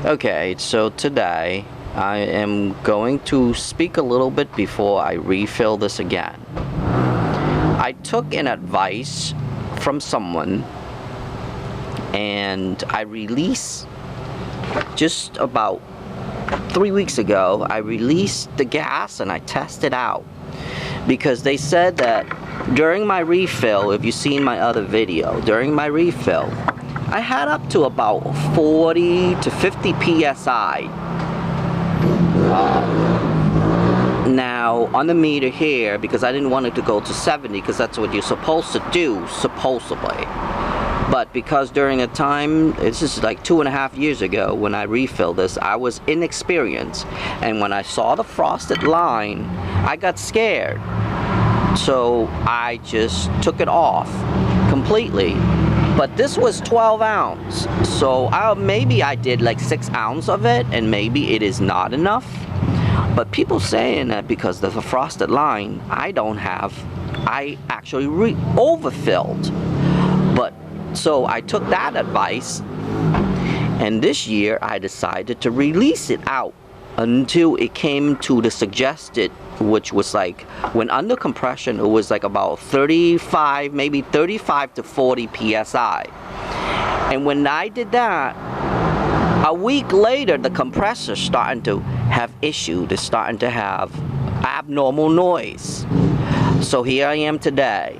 Okay, so today I am going to speak a little bit before I refill this again. I took an advice from someone and I released just about 3 weeks ago. I released the gas and I tested out because they said that during my refill, if you've seen my other video, during my refill I had up to about 40 to 50 psi. Now on the meter here, because I didn't want it to go to 70 because that's what you're supposed to do, supposedly. But because during a time, this is like 2.5 years ago when I refilled this, I was inexperienced. And when I saw the frosted line, I got scared. So I just took it off completely. But this was 12 ounce. So maybe I did like 6 ounces of it, and maybe it is not enough. But people saying that because of the frosted line, I actually overfilled. But so I took that advice, and this year I decided to release it out until it came to the suggested, which was like, when under compression it was like about 35, maybe 35 to 40 psi. And when I did that, a week later the compressor's starting to have issues. It's starting to have abnormal noise. So here I am today.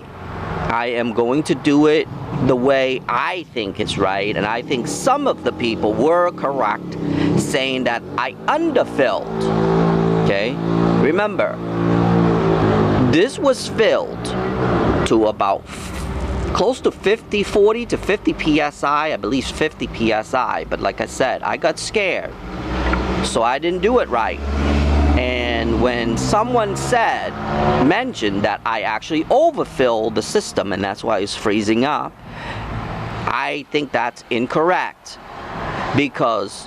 I am going to do it the way I think it's right, and I think some of the people were correct saying that I underfilled. Okay, remember, this was filled to about close to 40 to 50 psi, I believe 50 psi, but like I said, I got scared, so I didn't do it right. And when someone mentioned that I actually overfilled the system and that's why it's freezing up, I think that's incorrect, because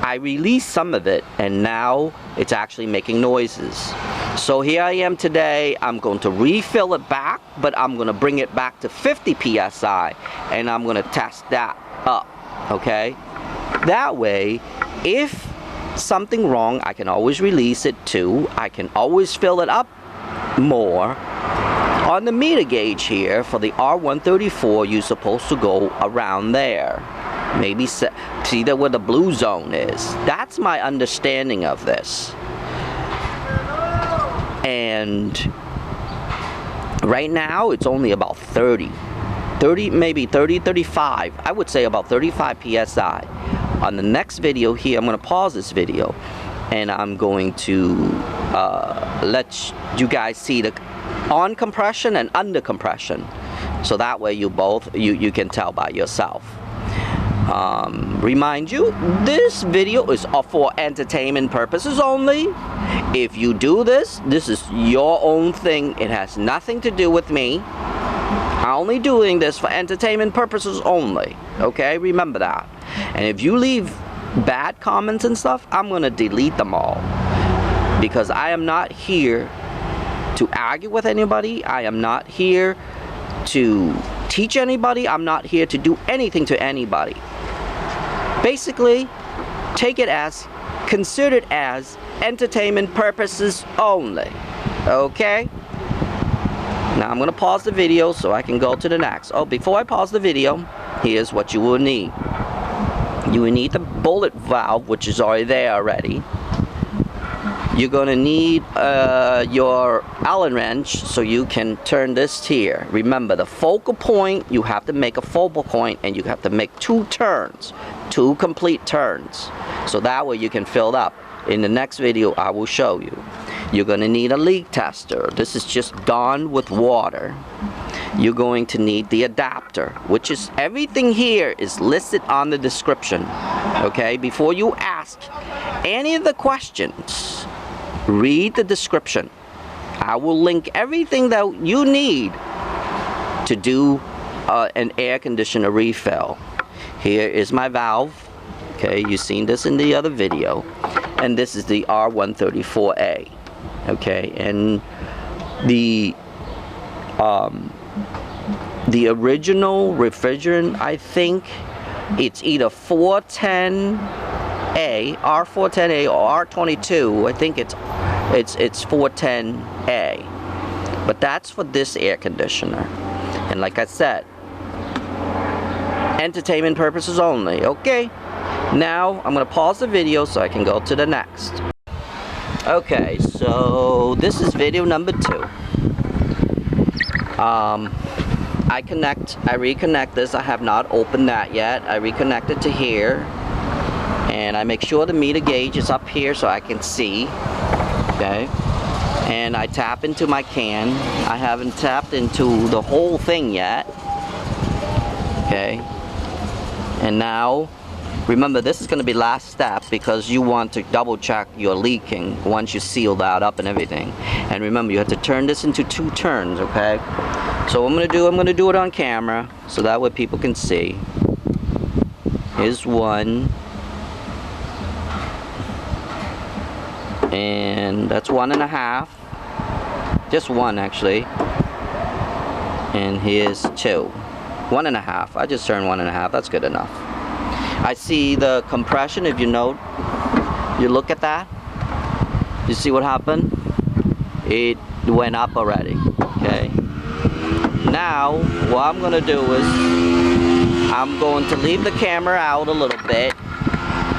I released some of it and now it's actually making noises. So here I am today. I'm going to refill it back, but I'm going to bring it back to 50 psi and I'm going to test that up, okay? That way, if something wrong, I can always release it too. I can always fill it up more. On the meter gauge here for the R134, you're supposed to go around there. Maybe see that where the blue zone is. That's my understanding of this. And right now it's only about 30, maybe 30, 35. I would say about 35 psi. On the next video here, I'm going to pause this video and I'm going to let you guys see the on compression and under compression, so that way you can tell by yourself. Remind you, this video is for entertainment purposes only. If you do this is your own thing. It has nothing to do with me. I'm only doing this for entertainment purposes only, okay? Remember that. And if you leave bad comments and stuff, I'm gonna delete them all, because I am not here to argue with anybody. I am not here to teach anybody. I'm not here to do anything to anybody. Basically, consider it as entertainment purposes only, okay? Now I'm gonna pause the video so I can go to the next. Oh, before I pause the video, here's what you will need. You will need the bullet valve, which is already there already. You're gonna need your Allen wrench so you can turn this here. Remember, the focal point, you have to make a focal point and you have to make 2 turns, 2 complete turns. So that way you can fill it up. In the next video, I will show you. You're gonna need a leak tester. This is just done with water. You're going to need the adapter, which is everything here is listed on the description. Okay, before you ask any of the questions, read the description. I will link everything that you need to do an air conditioner refill. Here is my valve. Okay, you've seen this in the other video. And this is the R134a. Okay, and the original refrigerant, I think, it's either 410A, R410A or R22. I think it's 410A. But that's for this air conditioner. And like I said, entertainment purposes only. Okay, now I'm gonna pause the video so I can go to the next. Okay, so this is video number 2. I reconnect this. I have not opened that yet. I reconnect it to here, and I make sure the meter gauge is up here so I can see. Okay, and I tap into my can. I haven't tapped into the whole thing yet. Okay, and now remember, this is going to be last step because you want to double check your leaking once you seal that up and everything. And remember, you have to turn this into 2 turns, okay? So what I'm going to do it on camera so that way people can see. Here's 1. And that's 1.5. Just 1 actually. And here's 2. 1.5. I just turned 1.5. That's good enough. I see the compression. If you note, you look at that. You see what happened? It went up already. Okay. Now, what I'm gonna do is I'm going to leave the camera out a little bit,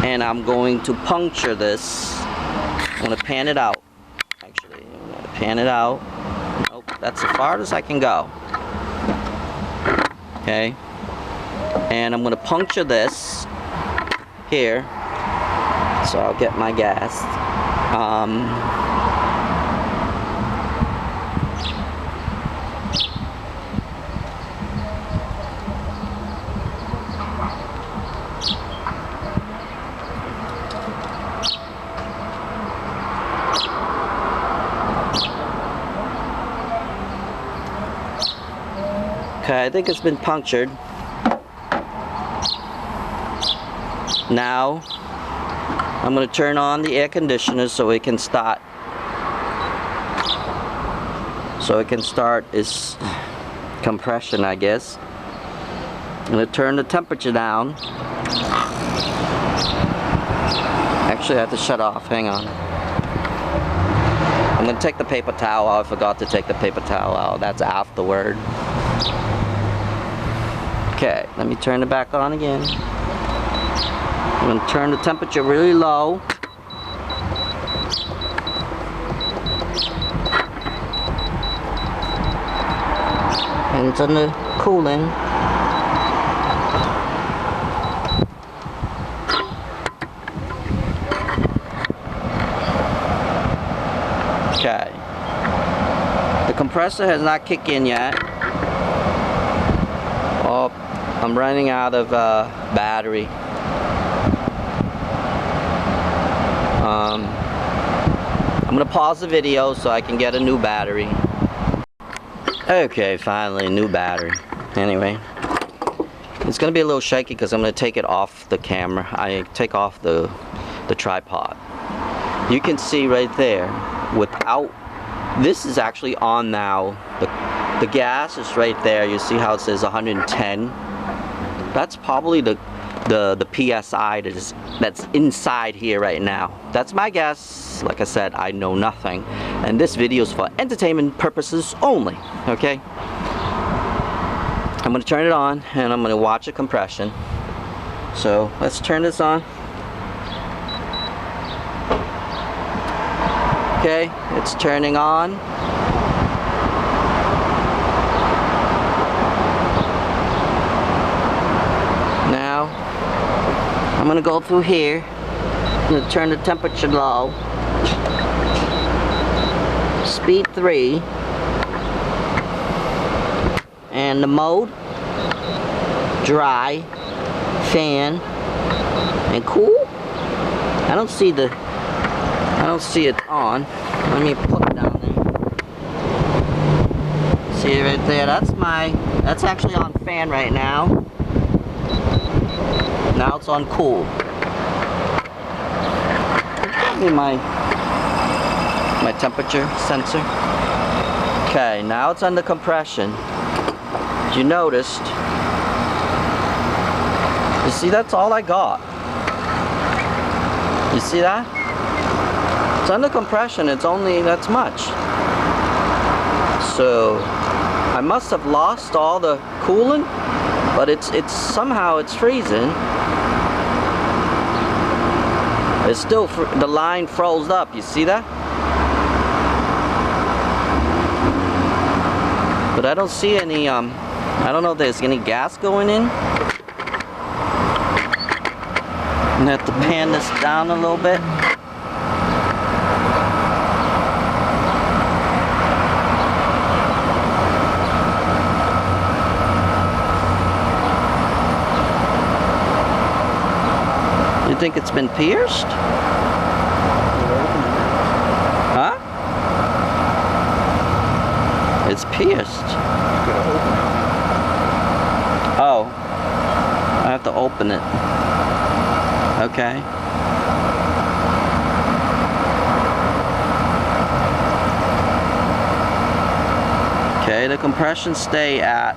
and I'm going to puncture this. I'm gonna pan it out. Actually, I'm gonna pan it out. Nope, that's as far as I can go. Okay. And I'm gonna puncture this here, so I'll get my gas. Okay, I think it's been punctured. Now, I'm going to turn on the air conditioner so it can start. Its compression, I guess. I'm going to turn the temperature down. Actually, I have to shut off. Hang on. I'm going to take the paper towel out. I forgot to take the paper towel out. That's afterward. Okay, let me turn it back on again. I'm going to turn the temperature really low. And it's under cooling. Okay. The compressor has not kicked in yet. Oh, I'm running out of battery. I'm gonna pause the video so I can get a new battery. Okay, finally a new battery. Anyway, it's gonna be a little shaky because I'm gonna take it off the camera. I take off the tripod. You can see right there, without, this is actually on now. The gas is right there. You see how it says 110? That's probably the PSI that's inside here right now. That's my guess. Like I said, I know nothing. And this video is for entertainment purposes only. Okay? I'm going to turn it on and I'm going to watch the compression. So let's turn this on. Okay, it's turning on. Now, I'm gonna go through here. I'm gonna turn the temperature low. Speed 3. And the mode, dry, fan, and cool. I don't see it on. Let me put it down there. See it right there? That's actually on fan right now. Now it's on cool. Give me my temperature sensor. Okay, now it's under compression. You noticed You see, that's all I got. You see that? It's under compression, it's only that's much. So I must have lost all the coolant, but it's somehow it's freezing. It's still, the line froze up, you see that? But I don't see any, I don't know if there's any gas going in. I'm gonna have to pan this down a little bit. You think it's been pierced? Huh? It's pierced. Oh. I have to open it. Okay. Okay, the compression stay at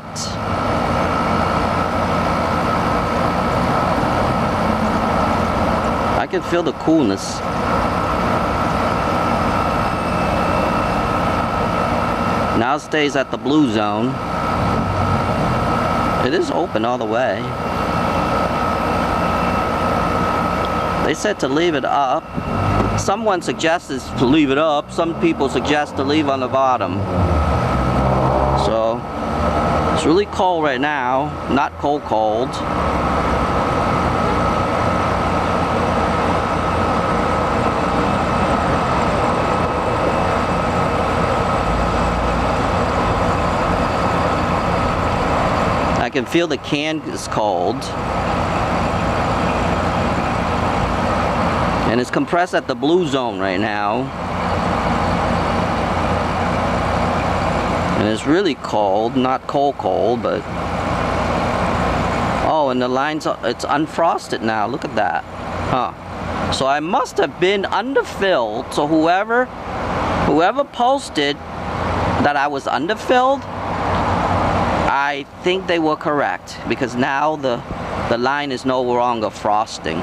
I can feel the coolness. Now it stays at the blue zone. It is open all the way. They said to leave it up. Someone suggested to leave it up. Some people suggest to leave on the bottom. So, it's really cold right now. Not cold. I can feel the can is cold. And it's compressed at the blue zone right now. And it's really cold, not cold, but... Oh, and the lines, it's unfrosted now, look at that. Huh. So I must have been underfilled, so whoever posted that I was underfilled, I think they were correct, because now the line is no longer frosting.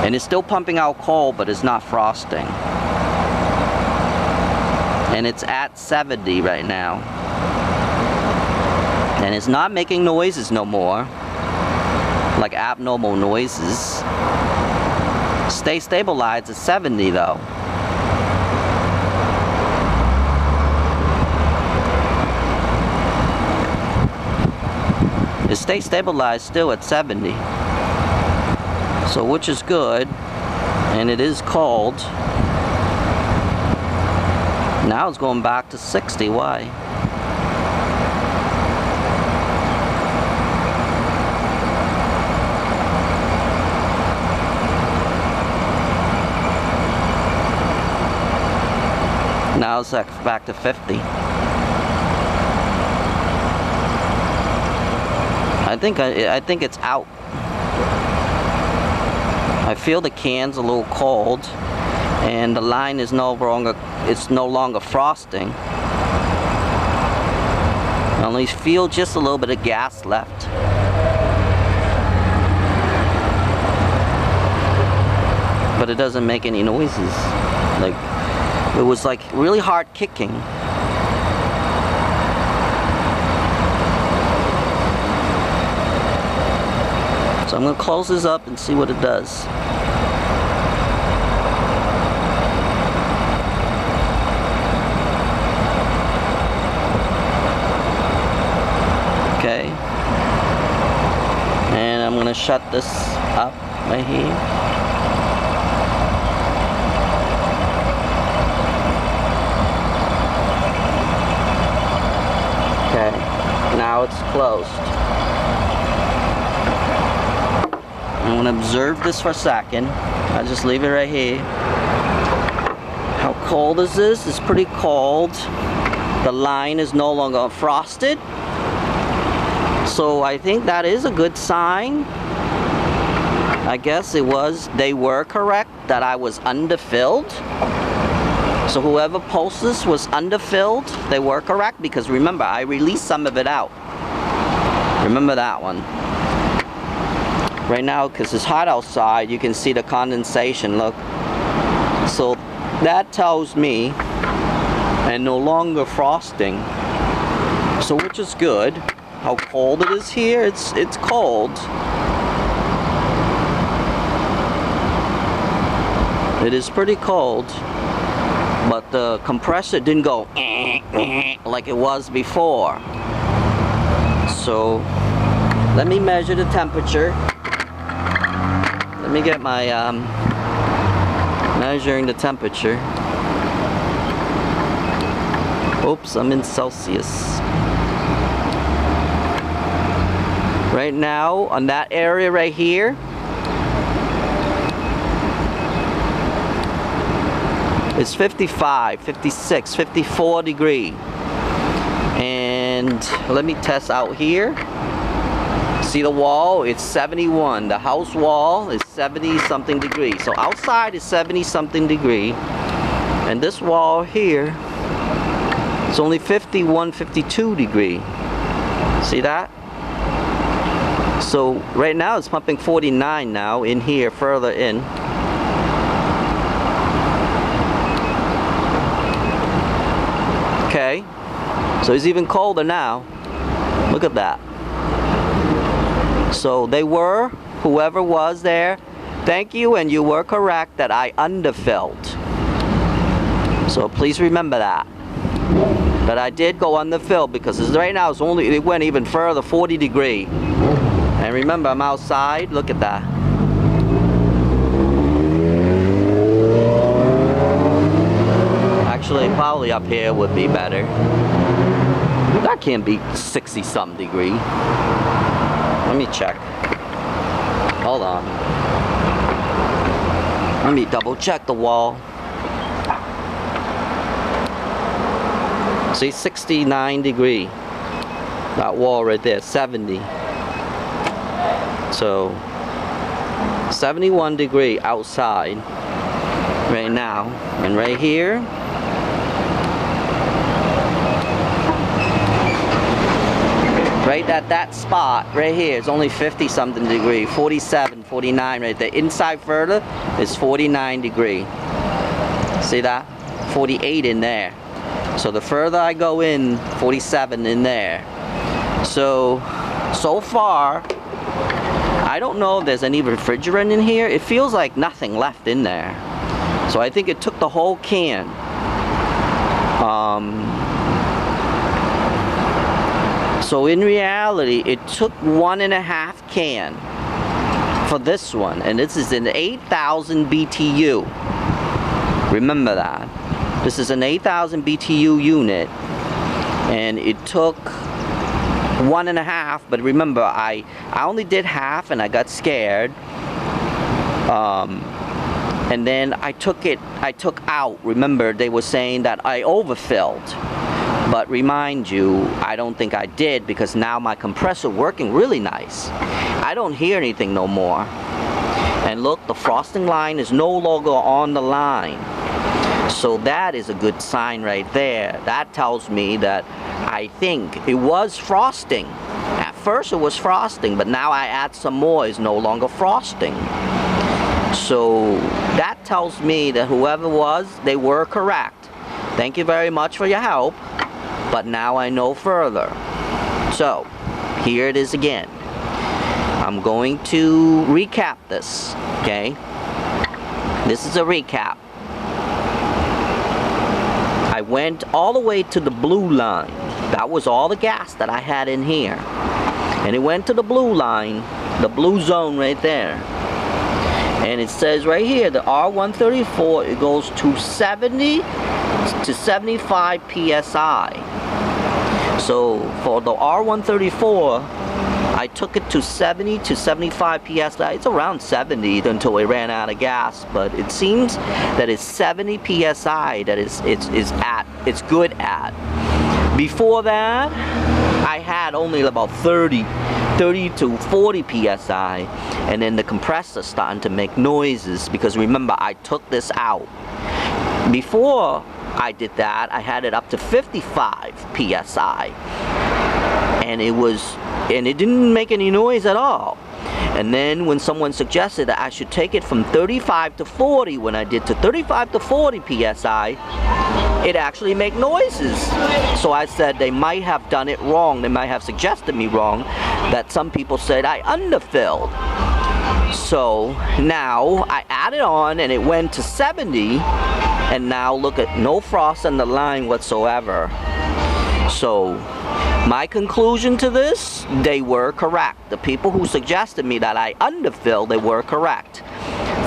And it's still pumping out cold, but it's not frosting. And it's at 70 right now. And it's not making noises no more, like abnormal noises. Stay stabilized at 70 though. It stays stabilized still at 70. So which is good. And it is cold. Now it's going back to 60. Why? Now it's back to 50. I think it's out. I feel the can's a little cold, and the line is no longer frosting. I only feel just a little bit of gas left. But it doesn't make any noises. Like, it was like really hard kicking. So I'm going to close this up and see what it does. Okay. And I'm going to shut this up right here. Okay. Now it's closed. I'm going to observe this for a second. I'll just leave it right here. How cold is this? It's pretty cold. The line is no longer frosted. So I think that is a good sign. I guess they were correct that I was underfilled. So whoever posted this was underfilled. They were correct, because remember, I released some of it out. Remember that one. right now, because it's hot outside, you can see the condensation, look. So that tells me, and no longer frosting, so which is good. How cold it is here, it's cold. It is pretty cold, but the compressor didn't go like it was before. So let me measure the temperature. Let me get my measuring the temperature. Oops, I'm in Celsius. Right now, on that area right here, it's 55, 56, 54 degree. And let me test out here. See the wall? It's 71. The house wall is 70 something degree. So outside is 70 something degree. And this wall here, it's only 51, 52 degree. See that? So right now it's pumping 49 now in here, further in. Okay, so it's even colder now. Look at that. So they were, whoever was there, thank you, and you were correct that I underfilled. So please remember that. That I did go underfill, because right now it's only, it went even further, 40 degree. And remember, I'm outside, look at that. Actually, probably up here would be better. That can't be 60 some degree. Let me check. Hold on. Let me double check the wall. See, 69 degree. That wall right there, 70. So 71 degree outside right now, and right here right at that spot right here is only 50 something degree, 47, 49 right there. Inside further is 49 degree. See that? 48 in there. So the further I go in, 47 in there. So far, I don't know if there's any refrigerant in here. It feels like nothing left in there. So I think it took the whole can. So in reality, it took 1.5 can for this one. And this is an 8,000 BTU. Remember that. This is an 8,000 BTU unit. And it took 1.5, but remember, I only did half and I got scared. And then I took out. Remember, they were saying that I overfilled. But remind you, I don't think I did, because now my compressor working really nice. I don't hear anything no more. And look, the frosting line is no longer on the line. So that is a good sign right there. That tells me that I think it was frosting. At first it was frosting, but now I add some more, it's no longer frosting. So that tells me that whoever was, they were correct. Thank you very much for your help, but now I know further. So here it is again. I'm going to recap this, okay? This is a recap. I went all the way to the blue line. That was all the gas that I had in here. And it went to the blue line, the blue zone right there. And it says right here, the R134, it goes to 70 to 75 PSI. So for the R134, I took it to 70 to 75 PSI. It's around 70 until it ran out of gas, but it seems that it's 70 PSI that it's good at. Before that, I had only about 30 to 40 PSI, and then the compressor starting to make noises, because remember, I took this out. Before I did that, I had it up to 55 PSI, and it didn't make any noise at all. And then when someone suggested that I should take it from 35 to 40, when I did to 35 to 40 psi, it actually made noises. So I said they might have done it wrong. They might have suggested me wrong, that some people said I underfilled. So now I added on and it went to 70, and now look at no frost on the line whatsoever. So my conclusion to this, they were correct. The people who suggested me that I underfilled, they were correct.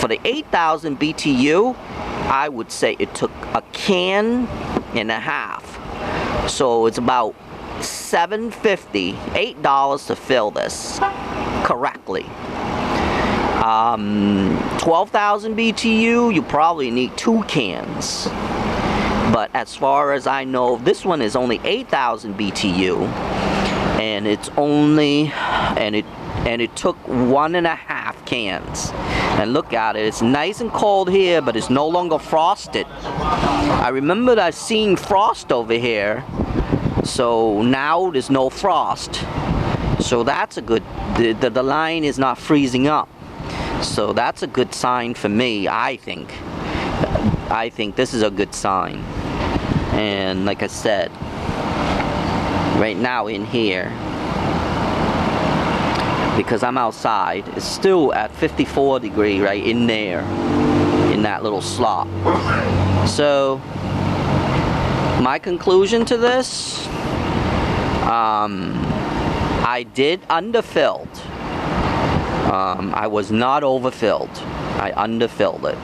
For the 8,000 BTU, I would say it took a can and a half. So it's about $7.50, $8 to fill this correctly. 12,000 BTU, you probably need 2 cans. But as far as I know, this one is only 8,000 BTU, and it's only, and it took 1.5 cans. And look at it, it's nice and cold here, but it's no longer frosted. I remember that seeing frost over here, so now there's no frost. So that's a good, the line is not freezing up. So that's a good sign for me, I think. I think this is a good sign. And like I said, right now in here, because I'm outside, it's still at 54 degrees right in there, in that little slot. So my conclusion to this, I did underfilled. I was not overfilled. I underfilled it.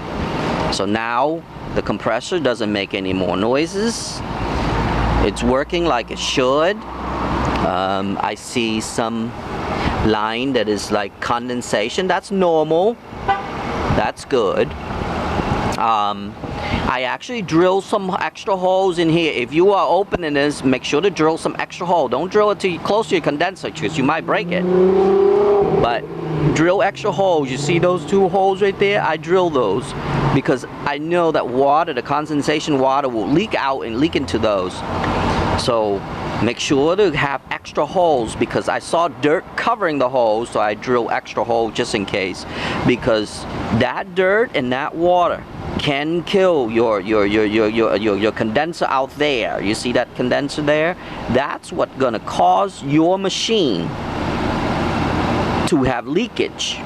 So now the compressor doesn't make any more noises. It's working like it should. I see some line that is like condensation. That's normal. That's good. I actually drilled some extra holes in here. If you are opening this, make sure to drill some extra hole. Don't drill it too close to your condenser because you might break it. But drill extra holes. You see those 2 holes right there? I drill those because I know that water, the condensation water, will leak out and leak into those. So make sure to have extra holes, because I saw dirt covering the holes, so I drill extra hole just in case, because that dirt and that water can kill your condenser out there. You see that condenser there? That's what's gonna cause your machine to have leakage.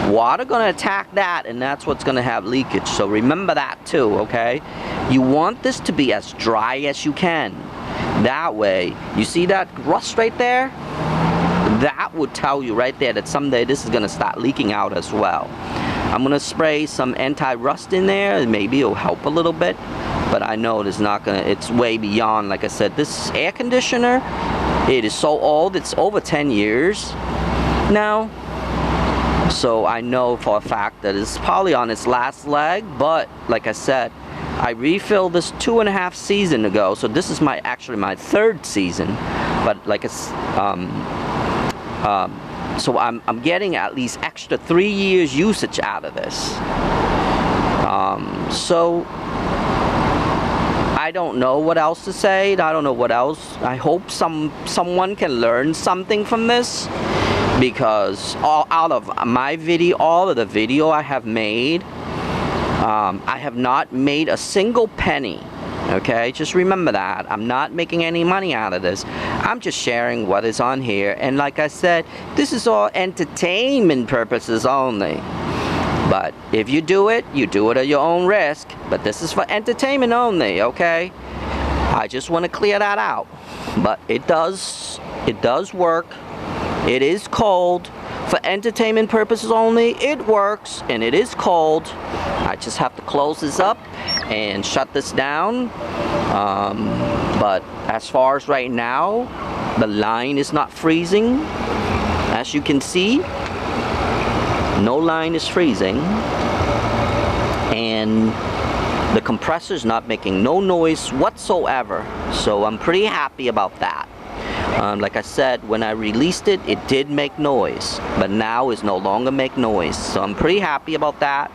Water gonna attack that, and that's what's gonna have leakage. So remember that too, okay? You want this to be as dry as you can. That way, you see that rust right there? That would tell you right there that someday this is gonna start leaking out as well. I'm gonna spray some anti-rust in there, and maybe it'll help a little bit, but I know it's not gonna, it's way beyond. Like I said, this air conditioner, it is so old, it's over 10 years now. So I know for a fact that it's probably on its last leg, but like I said, I refilled this 2.5 seasons ago, so this is actually my 3rd season. But like it's, so I'm getting at least extra 3 years usage out of this. So I don't know what else to say. I don't know what else. I hope someone can learn something from this, because out of my video, all of the video I have made, I have not made a single penny. Okay, just remember that. I'm not making any money out of this. I'm just sharing what is on here, and like I said, this is all entertainment purposes only. But if you do it at your own risk. But this is for entertainment only, okay? I just want to clear that out. But it does work. It is cold. For entertainment purposes only, it works, and it is cold. I just have to close this up and shut this down. But as far as right now, the line is not freezing. As you can see, no line is freezing, and the compressor is not making no noise whatsoever. So I'm pretty happy about that. Like I said, when I released it, it did make noise, but now it's no longer make noise. So I'm pretty happy about that.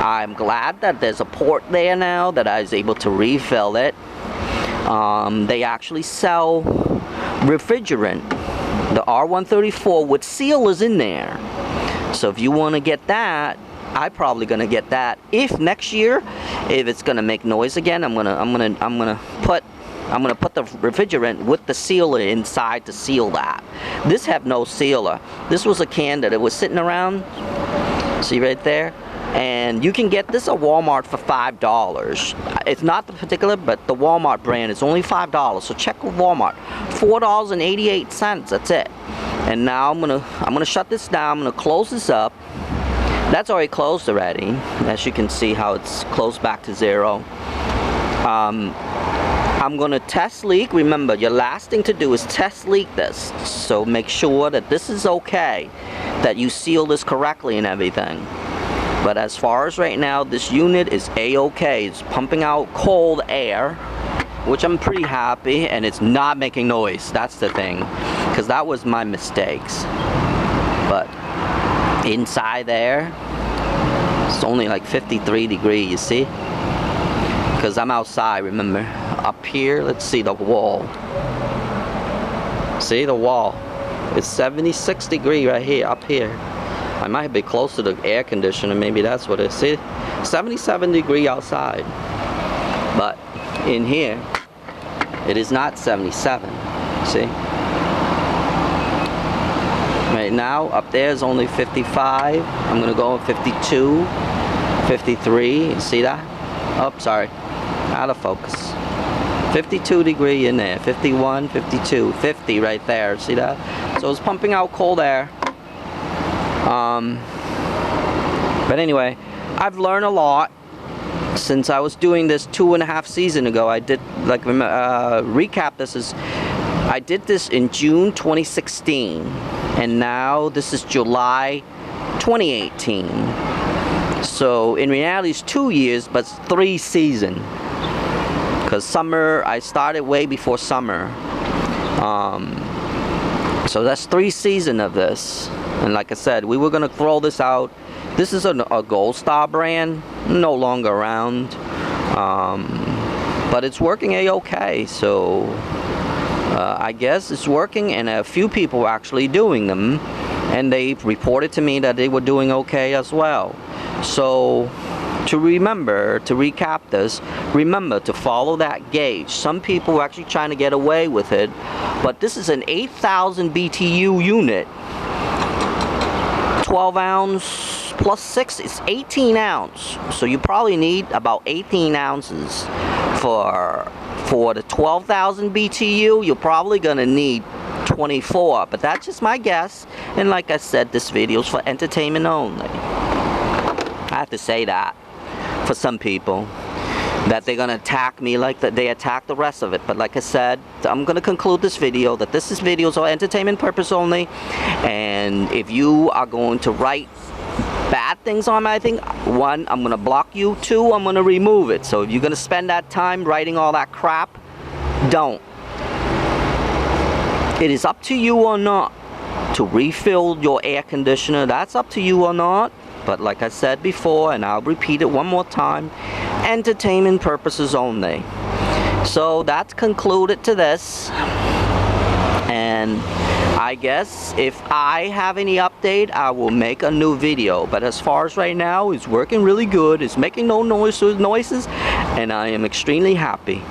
I'm glad that there's a port there now that I was able to refill it. They actually sell refrigerant, the R134 with sealers in there. So if you want to get that, I'm probably gonna get that. If next year, if it's gonna make noise again, I'm gonna put the refrigerant with the sealer inside to seal that. This have no sealer. This was a can that it was sitting around. See right there? And you can get this at Walmart for $5. It's not the particular, but the Walmart brand is only $5. So check with Walmart. $4.88. That's it. And now I'm gonna shut this down. I'm gonna close this up. That's already closed already. As you can see how it's closed back to 0. I'm gonna test leak. Remember, your last thing to do is test leak this. So make sure that this is okay, that you seal this correctly and everything. But as far as right now, this unit is A-okay. It's pumping out cold air, which I'm pretty happy, and it's not making noise. That's the thing, because that was my mistakes. But inside there, it's only like 53 degrees, you see? Because I'm outside, remember? Up here, let's see the wall. See the wall? It's 76 degrees right here, up here. I might be close to the air conditioner, maybe that's what it is. See? 77 degrees outside. But in here, it is not 77. See? Right now, up there is only 55. I'm gonna go with 52, 53. You see that? Oh, sorry. Out of focus. 52 degree in there. 51, 52, 50 right there. See that? So it's pumping out cold air. But anyway, I've learned a lot since I was doing this 2.5 seasons ago. I did, like, recap this is, I did this in June 2016. And now this is July 2018. So in reality it's 2 years, but it's 3 seasons. Because summer, I started way before summer. So that's 3 seasons of this. And like I said, we were gonna throw this out. This is a Gold Star brand, no longer around. But it's working A-okay, so I guess it's working, and a few people are actually doing them, and they reported to me that they were doing okay as well. So to remember, to recap this, remember to follow that gauge. Some people are actually trying to get away with it, but this is an 8,000 BTU unit. 12 ounce plus 6 is 18 ounce. So you probably need about 18 ounces for the 12,000 BTU. You're probably gonna need 24, but that's just my guess. And like I said, this video is for entertainment only. I have to say that for some people, that they're gonna attack me like that they attack the rest of it. But like I said, I'm gonna conclude this video that this is videos for entertainment purpose only. And if you are going to write bad things on my thing, 1, I'm gonna block you. 2, I'm gonna remove it. So if you're gonna spend that time writing all that crap, don't. It is up to you or not to refill your air conditioner. That's up to you or not. But like I said before, and I'll repeat it one more time, entertainment purposes only. So that's concluded to this. And I guess if I have any update, I will make a new video. But as far as right now, it's working really good. It's making no noises, and I am extremely happy.